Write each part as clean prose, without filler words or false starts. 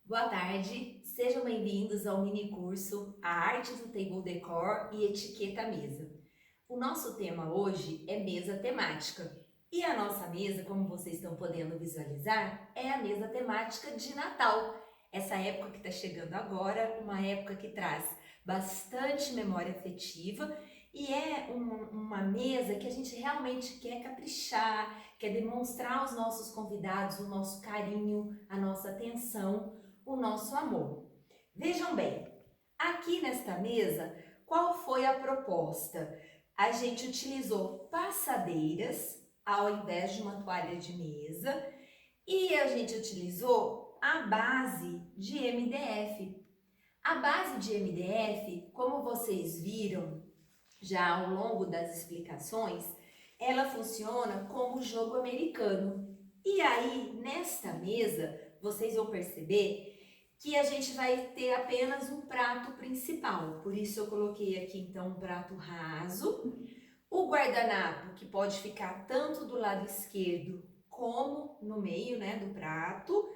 Boa tarde, sejam bem-vindos ao mini curso A Arte do Table Decor e Etiqueta Mesa. O nosso tema hoje é mesa temática. E a nossa mesa, como vocês estão podendo visualizar, é a mesa temática de Natal. Essa época que está chegando agora, uma época que traz bastante memória afetiva e é uma mesa que a gente realmente quer caprichar, quer demonstrar aos nossos convidados o nosso carinho, a nossa atenção, o nosso amor. Vejam bem, aqui nesta mesa, qual foi a proposta? A gente utilizou passadeiras ao invés de uma toalha de mesa e a gente utilizou a base de MDF. A base de MDF, como vocês viram já ao longo das explicações, ela funciona como jogo americano. E aí, nesta mesa, vocês vão perceber que a gente vai ter apenas um prato principal. Por isso eu coloquei aqui então um prato raso. O guardanapo, que pode ficar tanto do lado esquerdo como no meio, né, do prato.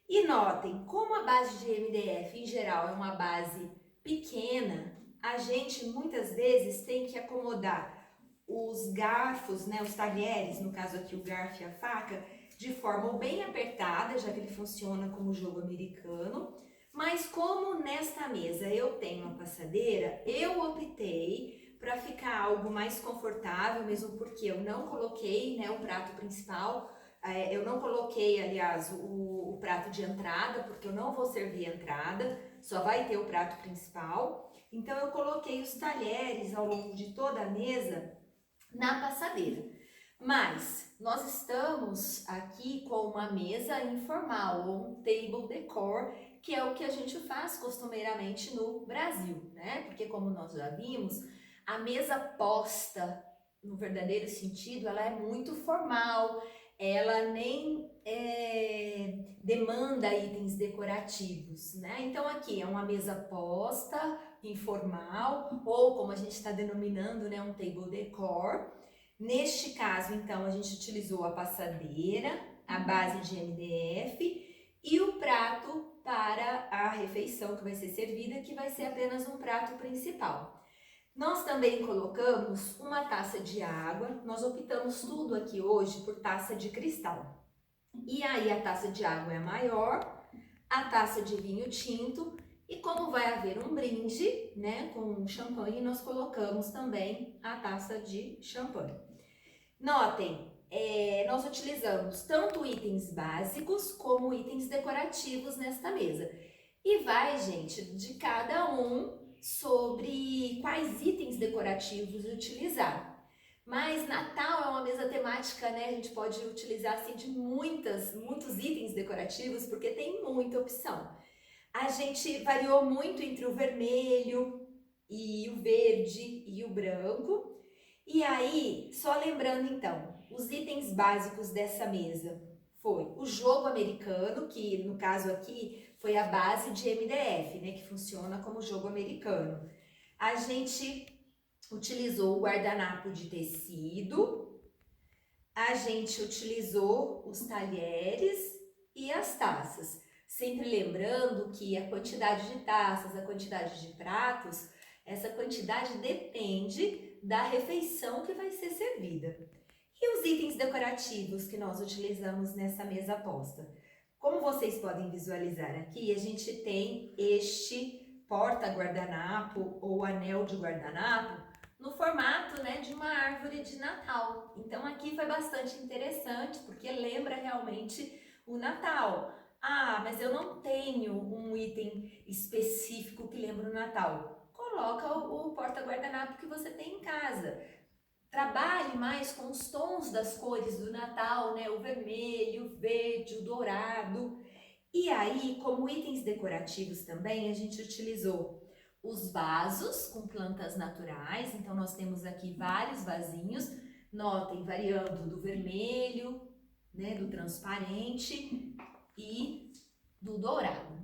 E notem, como a base de MDF em geral é uma base pequena, a gente muitas vezes tem que acomodar os garfos, né, os talheres, no caso aqui o garfo e a faca, de forma bem apertada, já que ele funciona como jogo americano. Mas como nesta mesa eu tenho uma passadeira, eu optei para ficar algo mais confortável, mesmo porque eu não coloquei, né, o prato principal, eu não coloquei, aliás, o prato de entrada, porque eu não vou servir a entrada, só vai ter o prato principal. Então eu coloquei os talheres ao longo de toda a mesa na passadeira. Mas nós estamos aqui com uma mesa informal, ou um table decor, que é o que a gente faz costumeiramente no Brasil, né? Porque como nós já vimos, a mesa posta, no verdadeiro sentido, ela é muito formal, ela nem demanda itens decorativos, né? Então aqui é uma mesa posta, informal, ou como a gente está denominando, né, um table decor. Neste caso, então, a gente utilizou a passadeira, a base de MDF e o prato para a refeição que vai ser servida, que vai ser apenas um prato principal. Nós também colocamos uma taça de água, nós optamos tudo aqui hoje por taça de cristal. E aí a taça de água é a maior, a taça de vinho tinto e como vai haver um brinde, né, com champanhe, nós colocamos também a taça de champanhe. Notem, nós utilizamos tanto itens básicos como itens decorativos nesta mesa. E vai, gente, de cada um sobre quais itens decorativos utilizar. Mas Natal é uma mesa temática, né? A gente pode utilizar assim de muitos itens decorativos porque tem muita opção. A gente variou muito entre o vermelho e o verde e o branco. E aí, só lembrando então, os itens básicos dessa mesa foi o jogo americano, que no caso aqui foi a base de MDF, né, que funciona como jogo americano. A gente utilizou o guardanapo de tecido, a gente utilizou os talheres e as taças. Sempre lembrando que a quantidade de taças, a quantidade de pratos, essa quantidade depende da refeição que vai ser servida. E os itens decorativos que nós utilizamos nessa mesa posta? Como vocês podem visualizar aqui, a gente tem este porta-guardanapo ou anel de guardanapo no formato, né, de uma árvore de Natal. Então aqui foi bastante interessante porque lembra realmente o Natal. Ah, mas eu não tenho um item específico que lembra o Natal. Coloca o porta-guardanapo que você tem em casa. Trabalhe mais com os tons das cores do Natal, né? O vermelho, o verde, o dourado. E aí, como itens decorativos também, a gente utilizou os vasos com plantas naturais. Então, nós temos aqui vários vasinhos. Notem, variando do vermelho, né, do transparente e do dourado.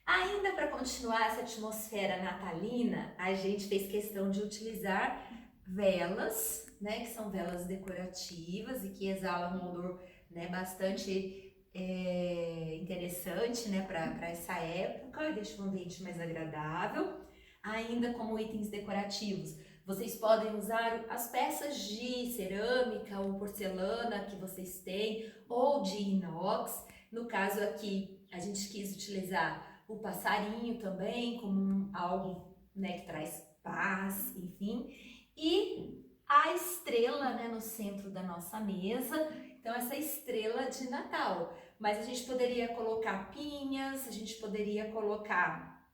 Ainda para continuar essa atmosfera natalina, a gente fez questão de utilizar velas, né, que são velas decorativas e que exalam um odor, né, bastante interessante, né, para essa época, deixa o ambiente mais agradável. Ainda como itens decorativos, vocês podem usar as peças de cerâmica ou porcelana que vocês têm, ou de inox. No caso aqui, a gente quis utilizar o passarinho também como algo, né, que traz paz, enfim. E a estrela, né, no centro da nossa mesa. Então, essa estrela de Natal. Mas a gente poderia colocar pinhas, a gente poderia colocar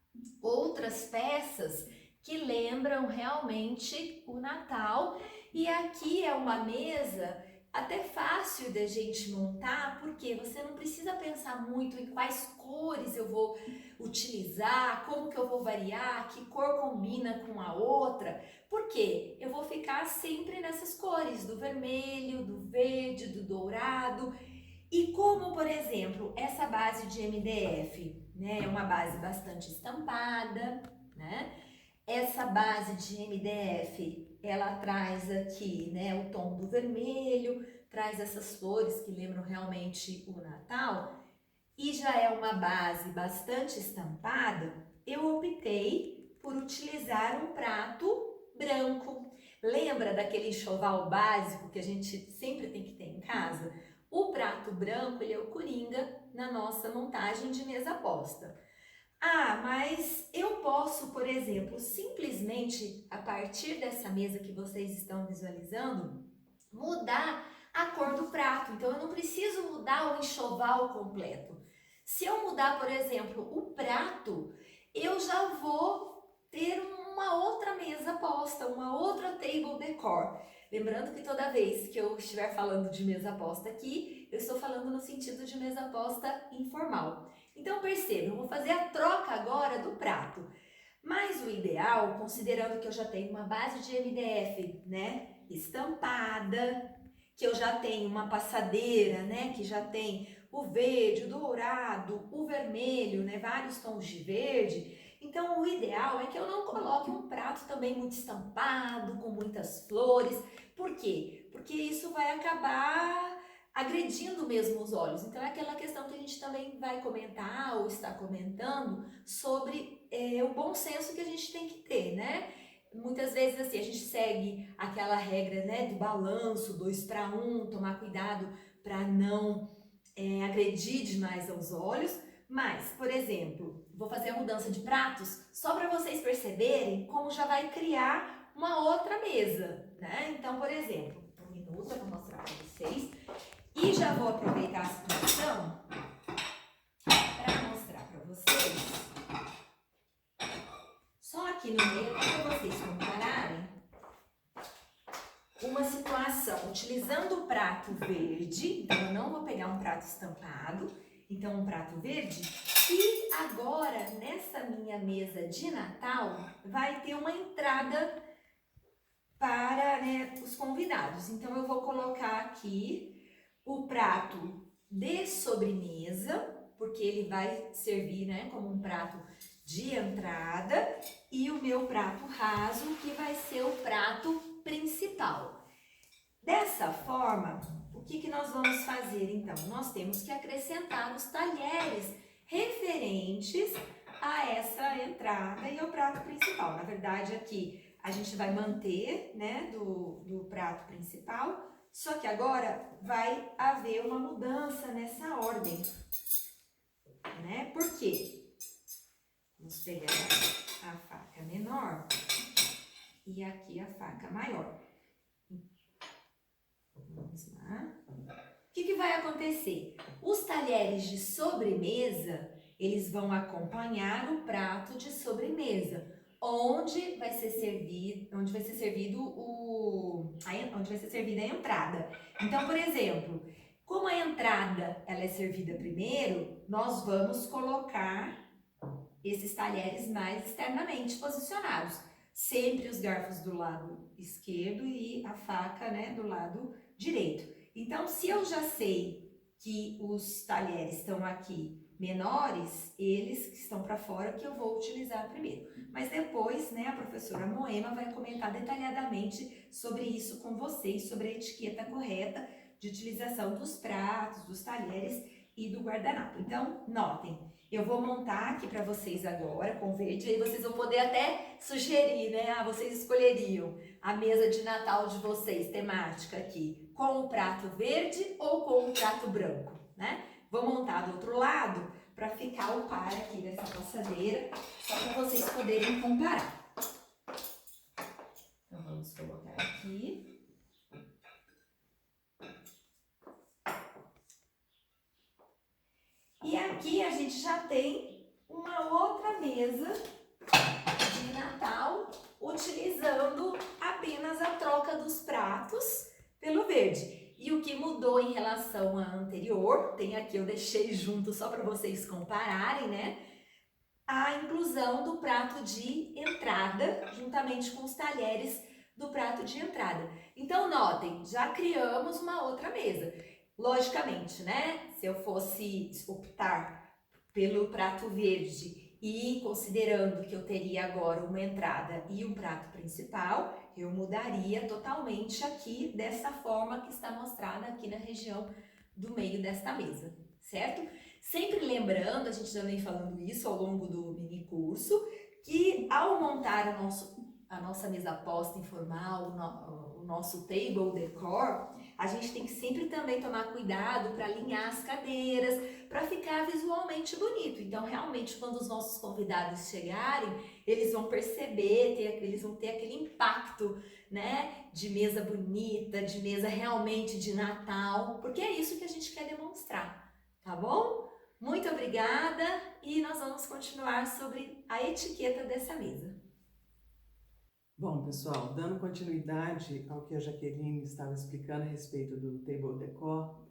outras peças que lembram realmente o Natal. E aqui é uma mesa até fácil da gente montar, porque você não precisa pensar muito em quais cores eu vou utilizar, como que eu vou variar, que cor combina com a outra, porque eu vou ficar sempre nessas cores, do vermelho, do verde, do dourado. E como, por exemplo, essa base de MDF, né, é uma base bastante estampada, né? Essa base de MDF, ela traz aqui, né, o tom do vermelho, traz essas flores que lembram realmente o Natal, e já é uma base bastante estampada, eu optei por utilizar um prato branco. Lembra daquele enxoval básico que a gente sempre tem que ter em casa? O prato branco, ele é o coringa na nossa montagem de mesa posta. Ah, mas eu posso, por exemplo, simplesmente a partir dessa mesa que vocês estão visualizando, mudar a cor do prato. Então eu não preciso mudar o enxoval completo. Se eu mudar, por exemplo, o prato, eu já vou ter uma outra mesa posta, uma outra table decor. Lembrando que toda vez que eu estiver falando de mesa posta aqui, eu estou falando no sentido de mesa posta informal. Então perceba, eu vou fazer a troca agora do prato. Mas o ideal, considerando que eu já tenho uma base de MDF, né, estampada, que eu já tenho uma passadeira, né, que já tem o verde, o dourado, o vermelho, né, vários tons de verde. Então o ideal é que eu não coloque um prato também muito estampado, com muitas flores. Por quê? Porque isso vai acabar agredindo mesmo os olhos. Então é aquela questão que a gente também vai comentar ou está comentando sobre o bom senso que a gente tem que ter, né? Muitas vezes assim, a gente segue aquela regra, né, do balanço, 2 para 1, tomar cuidado para não agredir demais aos olhos. Mas, por exemplo, vou fazer a mudança de pratos só para vocês perceberem como já vai criar uma outra mesa, né? Então, por exemplo, um minuto eu vou mostrar para vocês. E já vou aproveitar a situação para mostrar para vocês, só aqui no meio, para vocês compararem, uma situação utilizando o prato verde. Então eu não vou pegar um prato estampado, então um prato verde. E agora, nessa minha mesa de Natal, vai ter uma entrada para, né, os convidados. Então eu vou colocar aqui o prato de sobremesa, porque ele vai servir, né, como um prato de entrada, e o meu prato raso, que vai ser o prato principal. Dessa forma, o que nós vamos fazer então? Nós temos que acrescentar os talheres referentes a essa entrada e ao prato principal. Na verdade, aqui a gente vai manter, né, do prato principal, só que agora vai haver uma mudança nessa ordem, né? Por quê? Vamos pegar a faca menor e aqui a faca maior. Vamos lá. O que vai acontecer? Os talheres de sobremesa, eles vão acompanhar o prato de sobremesa, onde vai ser servida a entrada. Então, por exemplo, como a entrada ela é servida primeiro, nós vamos colocar esses talheres mais externamente posicionados. Sempre os garfos do lado esquerdo e a faca, né, do lado direito. Então, se eu já sei que os talheres estão aqui menores, eles que estão para fora que eu vou utilizar primeiro. Mas depois, né, a professora Moema vai comentar detalhadamente sobre isso com vocês, sobre a etiqueta correta de utilização dos pratos, dos talheres e do guardanapo. Então, notem, eu vou montar aqui para vocês agora com verde, aí vocês vão poder até sugerir, né? Ah, vocês escolheriam a mesa de Natal de vocês, temática aqui, com o prato verde ou com o prato branco, né? Vou montar do outro lado para ficar o par aqui dessa passadeira, só para vocês poderem comparar. Então, vamos colocar aqui. E aqui a gente já tem uma outra mesa de Natal, utilizando apenas a troca dos pratos pelo verde. E o que mudou em relação à anterior, tem aqui, eu deixei junto só para vocês compararem, né? A inclusão do prato de entrada, juntamente com os talheres do prato de entrada. Então, notem, já criamos uma outra mesa. Logicamente, né? Se eu fosse optar pelo prato verde e considerando que eu teria agora uma entrada e um prato principal, eu mudaria totalmente aqui dessa forma que está mostrada aqui na região do meio desta mesa, certo? Sempre lembrando, a gente já vem falando isso ao longo do mini curso, que ao montar a nossa mesa posta informal, o nosso table decor, a gente tem que sempre também tomar cuidado para alinhar as cadeiras, para ficar visualmente bonito. Então, realmente, quando os nossos convidados chegarem, eles vão perceber, eles vão ter aquele impacto, né, de mesa bonita, de mesa realmente de Natal, porque é isso que a gente quer demonstrar, tá bom? Muito obrigada e nós vamos continuar sobre a etiqueta dessa mesa. Bom, pessoal, dando continuidade ao que a Jaqueline estava explicando a respeito do table decor,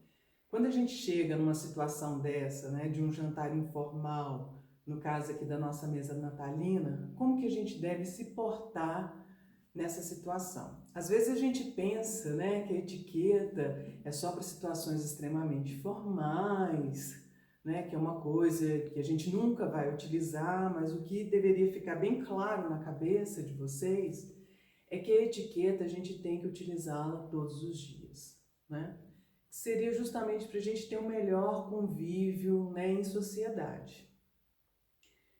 quando a gente chega numa situação dessa, né, de um jantar informal, no caso aqui da nossa mesa natalina, como que a gente deve se portar nessa situação? Às vezes a gente pensa, né, que a etiqueta é só para situações extremamente formais, né, que é uma coisa que a gente nunca vai utilizar, mas o que deveria ficar bem claro na cabeça de vocês é que a etiqueta a gente tem que utilizá-la todos os dias, né? Seria justamente para a gente ter um melhor convívio, né, em sociedade.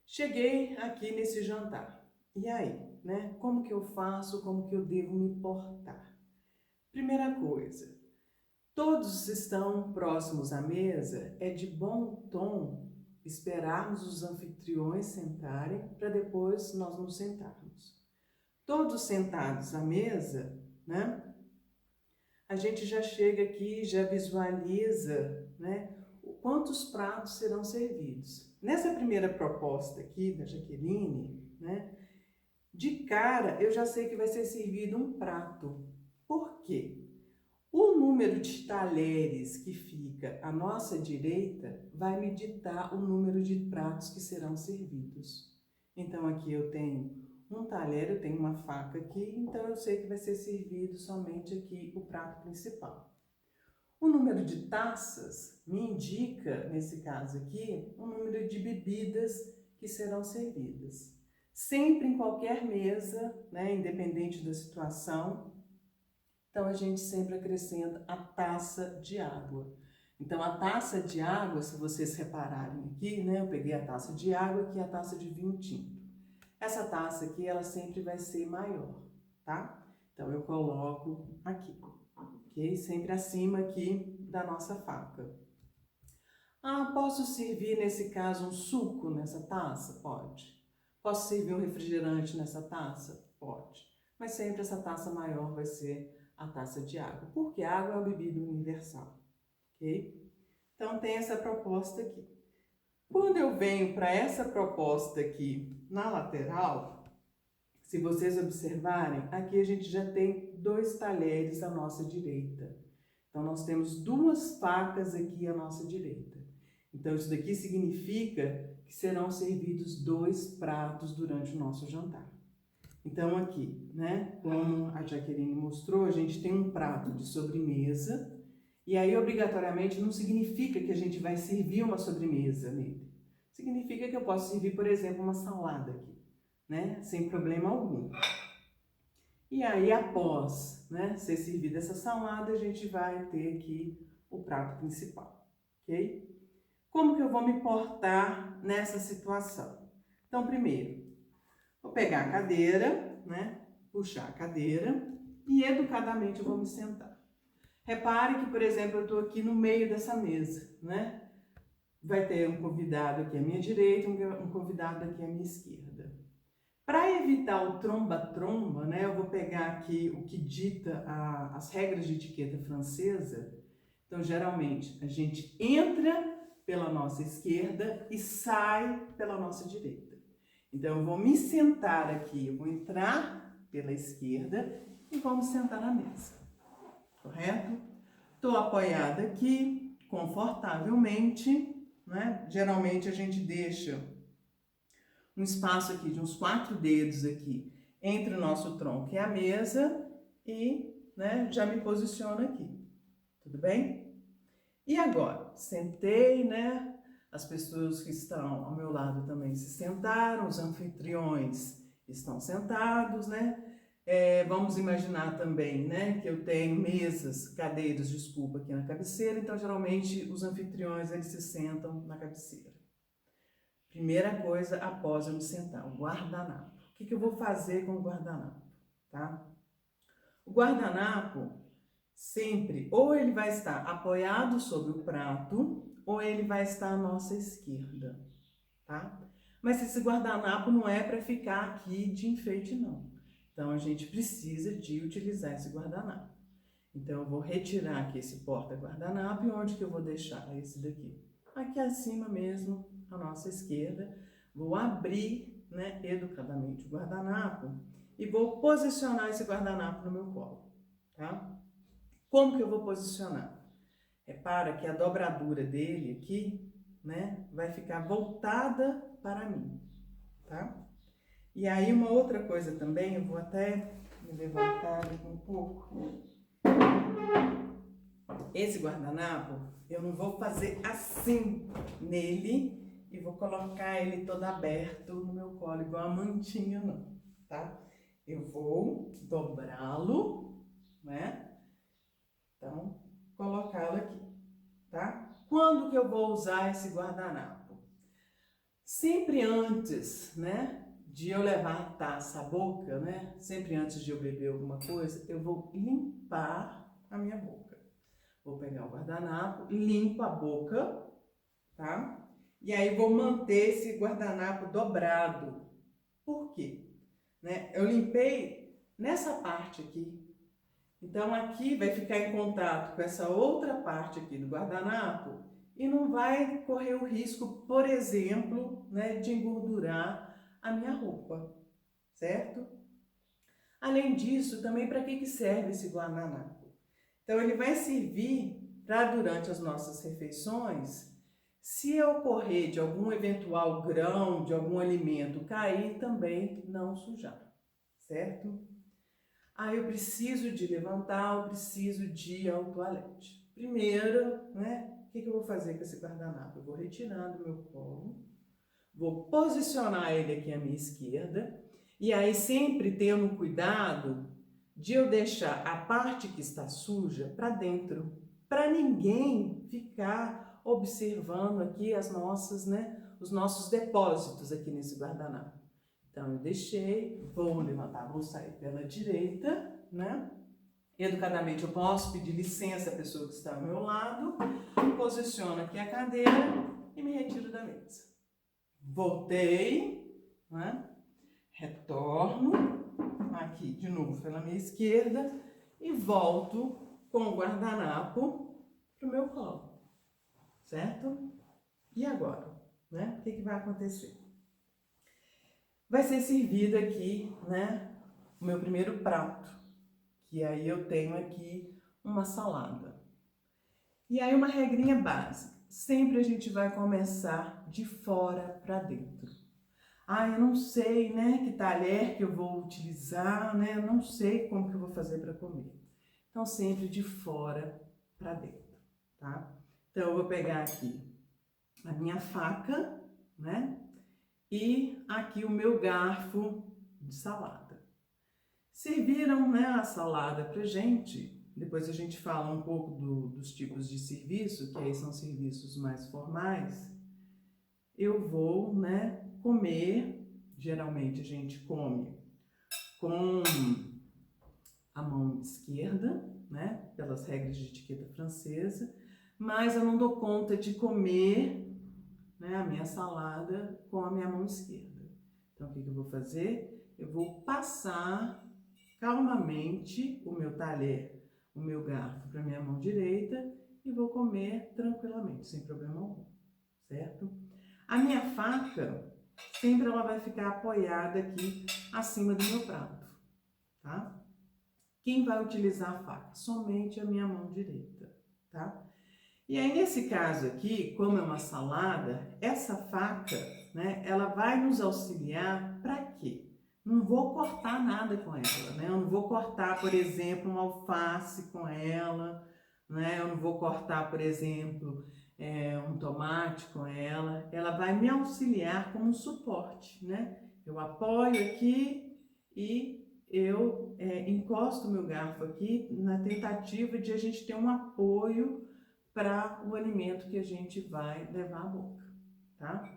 Cheguei aqui nesse jantar, e aí, né, como que eu faço, como que eu devo me portar? Primeira coisa, todos estão próximos à mesa, é de bom tom esperarmos os anfitriões sentarem para depois nós nos sentarmos. Todos sentados à mesa, né? A gente já chega aqui, já visualiza, né, quantos pratos serão servidos. Nessa primeira proposta aqui da Jaqueline, né, de cara eu já sei que vai ser servido um prato. Por quê? O número de talheres que fica à nossa direita vai me ditar o número de pratos que serão servidos. Então aqui eu tenho um talher, eu tenho uma faca aqui, então eu sei que vai ser servido somente aqui o prato principal. O número de taças me indica, nesse caso aqui, o número de bebidas que serão servidas. Sempre em qualquer mesa, né, independente da situação, então a gente sempre acrescenta a taça de água. Então a taça de água, se vocês repararem aqui, né, eu peguei a taça de água aqui, a taça de vinho tinto. Essa taça aqui, ela sempre vai ser maior, tá? Então eu coloco aqui, ok? Sempre acima aqui da nossa faca. Ah, posso servir nesse caso um suco nessa taça? Pode. Posso servir um refrigerante nessa taça? Pode. Mas sempre essa taça maior vai ser a taça de água, porque a água é uma bebida universal, ok? Então tem essa proposta aqui. Quando eu venho para essa proposta aqui na lateral, se vocês observarem, aqui a gente já tem 2 talheres à nossa direita. Então nós temos 2 facas aqui à nossa direita. Então isso daqui significa que serão servidos 2 pratos durante o nosso jantar. Então aqui, né, como a Jaqueline mostrou, a gente tem um prato de sobremesa, e aí obrigatoriamente não significa que a gente vai servir uma sobremesa nele. Significa que eu posso servir, por exemplo, uma salada aqui, né, sem problema algum. E aí após, né, ser servida essa salada, a gente vai ter aqui o prato principal, ok? Como que eu vou me portar nessa situação? Então, primeiro, vou pegar a cadeira, né? Puxar a cadeira e educadamente eu vou me sentar. Repare que, por exemplo, eu estou aqui no meio dessa mesa, né? Vai ter um convidado aqui à minha direita, um convidado aqui à minha esquerda. Para evitar o tromba-tromba, né? Eu vou pegar aqui o que dita as regras de etiqueta francesa. Então, geralmente, a gente entra pela nossa esquerda e sai pela nossa direita. Então, eu vou me sentar aqui, eu vou entrar pela esquerda e vou me sentar na mesa, correto? Estou apoiada aqui, confortavelmente, né? Geralmente, a gente deixa um espaço aqui de uns 4 dedos aqui entre o nosso tronco e a mesa e, né, já me posiciono aqui, tudo bem? E agora, sentei, né? As pessoas que estão ao meu lado também se sentaram, os anfitriões estão sentados, né? Vamos imaginar também, né, que eu tenho mesas, cadeiras, desculpa, aqui na cabeceira, então geralmente os anfitriões eles se sentam na cabeceira. Primeira coisa após eu me sentar, o guardanapo. O que eu vou fazer com o guardanapo, tá? O guardanapo sempre, ou ele vai estar apoiado sobre o prato, ou ele vai estar à nossa esquerda, tá? Mas esse guardanapo não é para ficar aqui de enfeite, não. Então, a gente precisa de utilizar esse guardanapo. Então, eu vou retirar aqui esse porta-guardanapo e onde que eu vou deixar esse daqui? Aqui acima mesmo, à nossa esquerda. Vou abrir, né, educadamente o guardanapo e vou posicionar esse guardanapo no meu colo, tá? Como que eu vou posicionar? Repara que a dobradura dele aqui, né, vai ficar voltada para mim, tá? E aí uma outra coisa também, eu vou até me levantar aqui um pouco. Esse guardanapo, eu não vou fazer assim nele e vou colocar ele todo aberto no meu colo, igual a mantinha, não, tá? Eu vou dobrá-lo, né? Então, colocá-lo aqui, tá? Quando que eu vou usar esse guardanapo? Sempre antes, né, de eu levar a taça à boca, né? Sempre antes de eu beber alguma coisa, eu vou limpar a minha boca. Vou pegar o guardanapo, limpo a boca, tá? E aí vou manter esse guardanapo dobrado. Por quê? Né? Eu limpei nessa parte aqui. Então, aqui vai ficar em contato com essa outra parte aqui do guardanapo e não vai correr o risco, por exemplo, né, de engordurar a minha roupa, certo? Além disso, também para que serve esse guardanapo? Então, ele vai servir para, durante as nossas refeições, se ocorrer de algum eventual grão, de algum alimento cair, também não sujar, certo? Eu preciso de levantar, eu preciso de ir ao toalete. Primeiro, né, o que eu vou fazer com esse guardanapo? Eu vou retirar do meu colo, vou posicionar ele aqui à minha esquerda, e aí sempre tendo cuidado de eu deixar a parte que está suja para dentro, para ninguém ficar observando aqui as nossas, né, os nossos depósitos aqui nesse guardanapo. Então, eu deixei, vou levantar, vou sair pela direita, né? Educadamente, eu posso pedir licença à pessoa que está ao meu lado, posiciono aqui a cadeira e me retiro da mesa. Voltei, né? Retorno aqui de novo pela minha esquerda e volto com o guardanapo para o meu colo, certo? E agora, né? O que vai acontecer? Vai ser servido aqui, né, o meu primeiro prato, que aí eu tenho aqui uma salada. E aí uma regrinha básica, sempre a gente vai começar de fora para dentro. Eu não sei, né, que talher que eu vou utilizar, né, eu não sei como que eu vou fazer para comer. Então, sempre de fora para dentro, tá? Então, eu vou pegar aqui a minha faca, né, e aqui o meu garfo de salada. Serviram, né, a salada pra gente, depois a gente fala um pouco dos tipos de serviço, que aí são serviços mais formais, eu vou, né, comer. Geralmente a gente come com a mão esquerda, né, pelas regras de etiqueta francesa, mas eu não dou conta de comer, né, a minha salada com a minha mão esquerda. Então, o que eu vou fazer? Eu vou passar calmamente o meu talher, o meu garfo para a minha mão direita e vou comer tranquilamente, sem problema algum, certo? A minha faca, sempre ela vai ficar apoiada aqui acima do meu prato, tá? Quem vai utilizar a faca? Somente a minha mão direita, tá? E aí, nesse caso aqui, como é uma salada, essa faca, né, ela vai nos auxiliar para quê? Não vou cortar nada com ela, né? Eu não vou cortar, por exemplo, uma alface com ela, né? Eu não vou cortar, por exemplo, um tomate com ela. Ela vai me auxiliar como um suporte, né? Eu apoio aqui e eu encosto meu garfo aqui na tentativa de a gente ter um apoio para o alimento que a gente vai levar à boca, tá?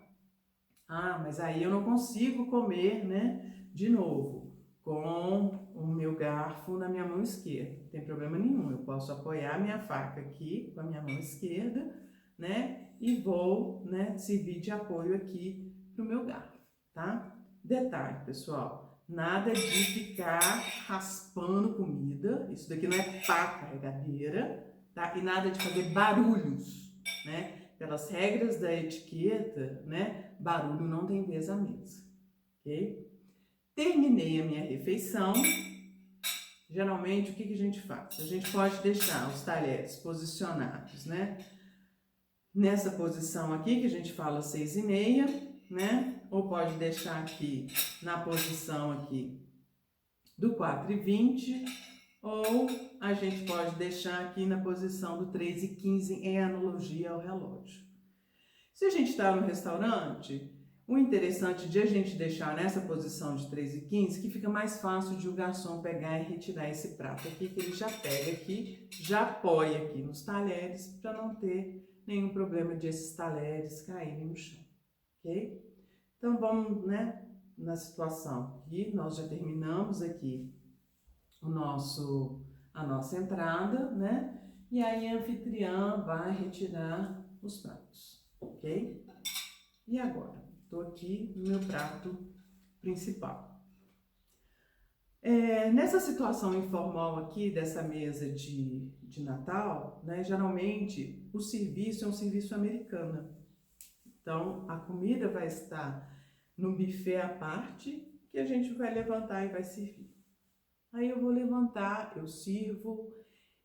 Ah, mas aí eu não consigo comer, né, de novo, com o meu garfo na minha mão esquerda. Não tem problema nenhum, eu posso apoiar minha faca aqui com a minha mão esquerda, né, e vou, né, servir de apoio aqui pro meu garfo, tá? Detalhe, pessoal, nada de ficar raspando comida, isso daqui não é pá carregadeira, tá? E nada de fazer barulhos, né? Pelas regras da etiqueta, né? Barulho não tem vez à mesa, ok? Terminei a minha refeição. Geralmente, o que a gente faz? A gente pode deixar os talheres posicionados, né? Nessa posição aqui, que a gente fala 6,5, né? Ou pode deixar aqui na posição aqui do 4,20, ou a gente pode deixar aqui na posição do 3,15 em analogia ao relógio. Se a gente está no restaurante, o interessante de a gente deixar nessa posição de 3,15, que fica mais fácil de o garçom pegar e retirar esse prato aqui, que ele já pega aqui, já apoia aqui nos talheres, para não ter nenhum problema de esses talheres caírem no chão, ok? Então vamos, né, na situação aqui, nós já terminamos aqui a nossa entrada, né? E aí a anfitriã vai retirar os pratos, ok? E agora? Estou aqui no meu prato principal. Nessa situação informal aqui, dessa mesa de Natal, né? Geralmente o serviço é um serviço americano. Então, a comida vai estar no buffet à parte, que a gente vai levantar e vai servir. Aí eu vou levantar, eu sirvo,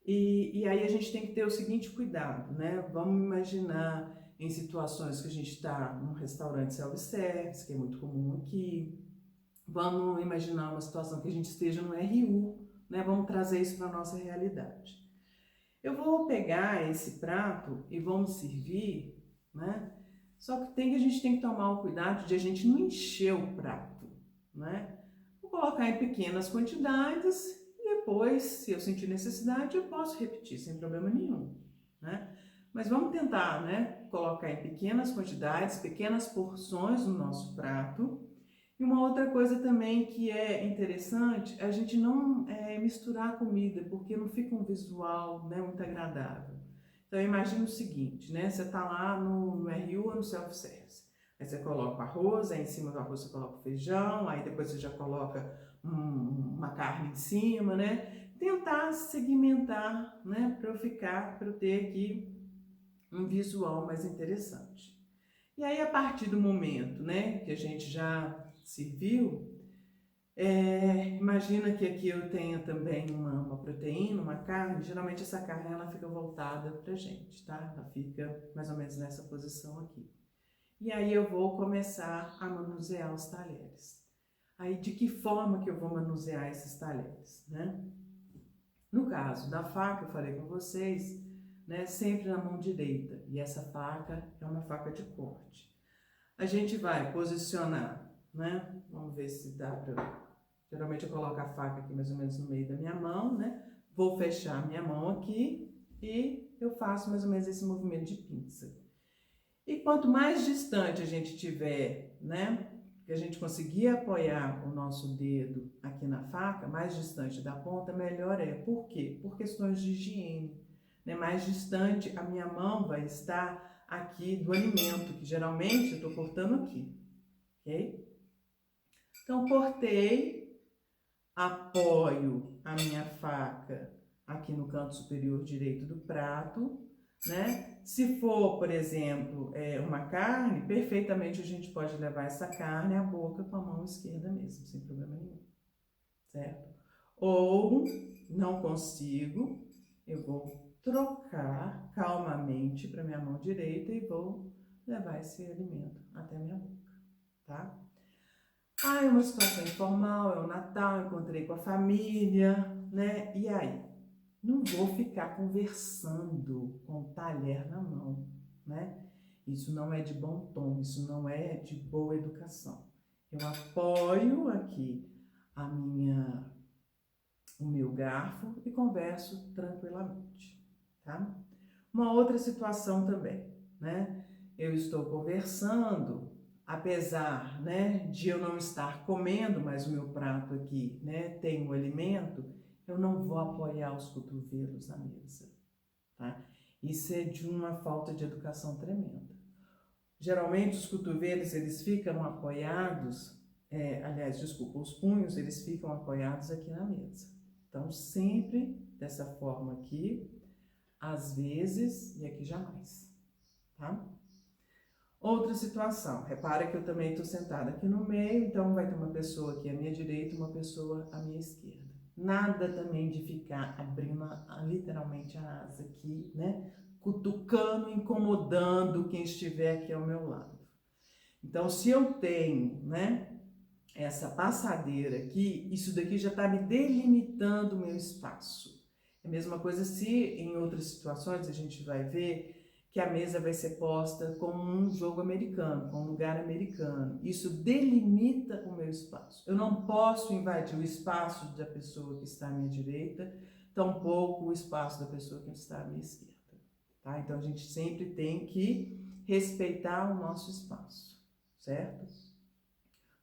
e aí a gente tem que ter o seguinte cuidado, né? Vamos imaginar em situações que a gente está num restaurante self-service, que é muito comum aqui. Vamos imaginar uma situação que a gente esteja no RU, né? Vamos trazer isso para a nossa realidade. Eu vou pegar esse prato e vamos servir, né? Só que a gente tem que tomar o cuidado de a gente não encher o prato, né? Vou colocar em pequenas quantidades e depois, se eu sentir necessidade, eu posso repetir sem problema nenhum, né? Mas vamos tentar, né, colocar em pequenas quantidades, pequenas porções no nosso prato. E uma outra coisa também que é interessante, a gente não misturar a comida, porque não fica um visual, né, muito agradável. Então imagina o seguinte, né, você está lá no RU ou no self-service. Aí você coloca o arroz, aí em cima do arroz você coloca o feijão, aí depois você já coloca uma carne em cima, né? Tentar segmentar, né, para eu ter aqui um visual mais interessante. E aí, a partir do momento, né, que a gente já serviu, imagina que aqui eu tenha também uma proteína, uma carne. Geralmente essa carne ela fica voltada pra gente, tá? Ela fica mais ou menos nessa posição aqui. E aí eu vou começar a manusear os talheres. Aí de que forma que eu vou manusear esses talheres, né? No caso da faca, eu falei com vocês, né, sempre na mão direita. E essa faca é uma faca de corte. A gente vai posicionar, né? Vamos ver se dá para... Geralmente eu coloco a faca aqui mais ou menos no meio da minha mão, né? vou fechar minha mão aqui e eu faço mais ou menos esse movimento de pinça. E quanto mais distante a gente tiver, né, que a gente conseguir apoiar o nosso dedo aqui na faca, mais distante da ponta, melhor é. Por quê? Por questões de higiene, né? Mais distante a minha mão vai estar aqui do alimento, que geralmente eu estou cortando aqui, ok? Então, cortei, apoio a minha faca aqui no canto superior direito do prato, né? Se for, por exemplo, uma carne, perfeitamente a gente pode levar essa carne à boca com a mão esquerda mesmo, sem problema nenhum, certo? Ou não consigo, eu vou trocar calmamente para minha mão direita e vou levar esse alimento até a minha boca, tá? Ah, é uma situação informal, é o Natal, encontrei com a família, né? E aí? Não vou ficar conversando com o talher na mão, né? Isso não é de bom tom, isso não é de boa educação. Eu apoio aqui o meu garfo e converso tranquilamente, tá? Uma outra situação também, né? Eu estou conversando, apesar, né, de eu não estar comendo, mas o meu prato aqui, né, tem o alimento, eu não vou apoiar os cotovelos na mesa, tá? Isso é de uma falta de educação tremenda. Geralmente os cotovelos, eles ficam apoiados, os punhos, eles ficam apoiados aqui na mesa. Então, sempre dessa forma aqui, às vezes, e aqui jamais, tá? Outra situação, repara que eu também estou sentada aqui no meio, então vai ter uma pessoa aqui à minha direita e uma pessoa à minha esquerda. Nada também de ficar abrindo literalmente a asa aqui, né? Cutucando, incomodando quem estiver aqui ao meu lado. Então, se eu tenho, né, essa passadeira aqui, isso daqui já está me delimitando o meu espaço. É a mesma coisa se em outras situações a gente vai ver que a mesa vai ser posta como um jogo americano, com um lugar americano. Isso delimita o meu espaço. Eu não posso invadir o espaço da pessoa que está à minha direita, tampouco o espaço da pessoa que está à minha esquerda. Tá? Então a gente sempre tem que respeitar o nosso espaço, certo?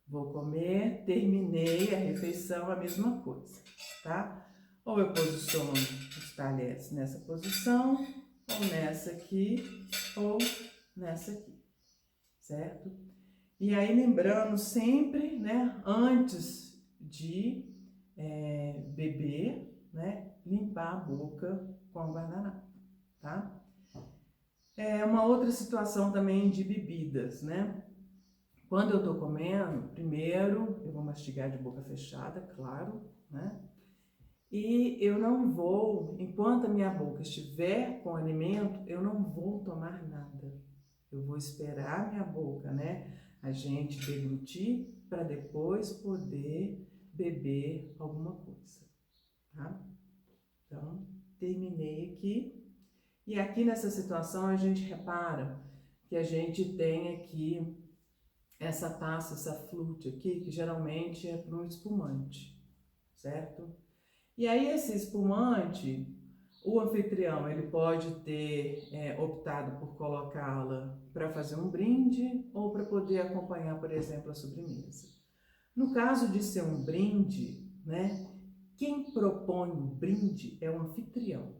Vou comer, terminei a refeição, a mesma coisa, tá? Ou eu posiciono os talheres nessa posição, ou nessa aqui, ou nessa aqui, certo? E aí lembrando sempre, né, antes de beber, né, limpar a boca com o guardanapo, tá? Uma outra situação também de bebidas, né? Quando eu tô comendo, primeiro eu vou mastigar de boca fechada, claro, né? E eu não vou, enquanto a minha boca estiver com o alimento, eu não vou tomar nada. Eu vou esperar a minha boca, né, a gente deglutir para depois poder beber alguma coisa, tá? Então, terminei aqui. E aqui nessa situação a gente repara que a gente tem aqui essa taça, essa flute aqui, que geralmente é para um espumante, certo? E aí esse espumante, o anfitrião, ele pode ter optado por colocá-la para fazer um brinde ou para poder acompanhar, por exemplo, a sobremesa. No caso de ser um brinde, né, quem propõe o brinde é o anfitrião.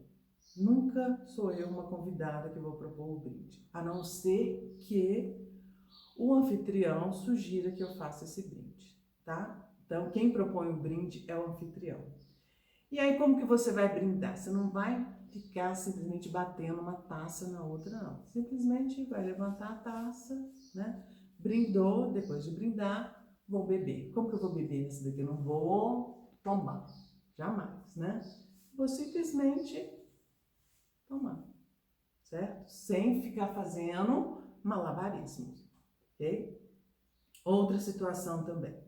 Nunca sou eu uma convidada que vou propor o brinde, a não ser que o anfitrião sugira que eu faça esse brinde, tá? Então, quem propõe o brinde é o anfitrião. E aí, como que você vai brindar? Você não vai ficar simplesmente batendo uma taça na outra, não. Simplesmente vai levantar a taça, né? Brindou, depois de brindar, vou beber. Como que eu vou beber nesse daqui? Eu não vou tomar, jamais, né? Vou simplesmente tomar, certo? Sem ficar fazendo malabarismos, ok? Outra situação também.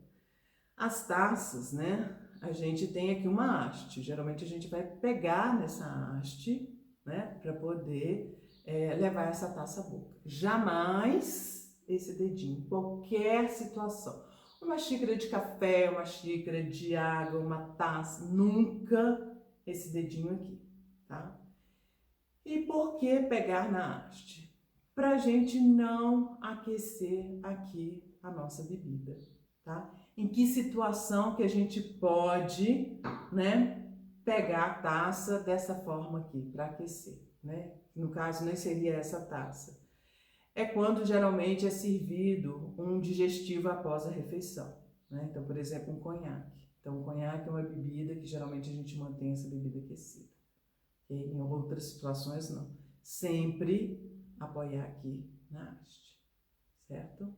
As taças, né? A gente tem aqui uma haste. Geralmente a gente vai pegar nessa haste, né? Para poder levar essa taça à boca. Jamais esse dedinho, qualquer situação. Uma xícara de café, uma xícara de água, uma taça, nunca esse dedinho aqui, tá? E por que pegar na haste? Para a gente não aquecer aqui a nossa bebida, tá? Em que situação que a gente pode, né, pegar a taça dessa forma aqui para aquecer, né? No caso, nem seria essa taça. É quando geralmente é servido um digestivo após a refeição, né? Então, por exemplo, um conhaque. Então, o conhaque é uma bebida que geralmente a gente mantém essa bebida aquecida. Okay? Em outras situações, não. Sempre apoiar aqui na haste, certo?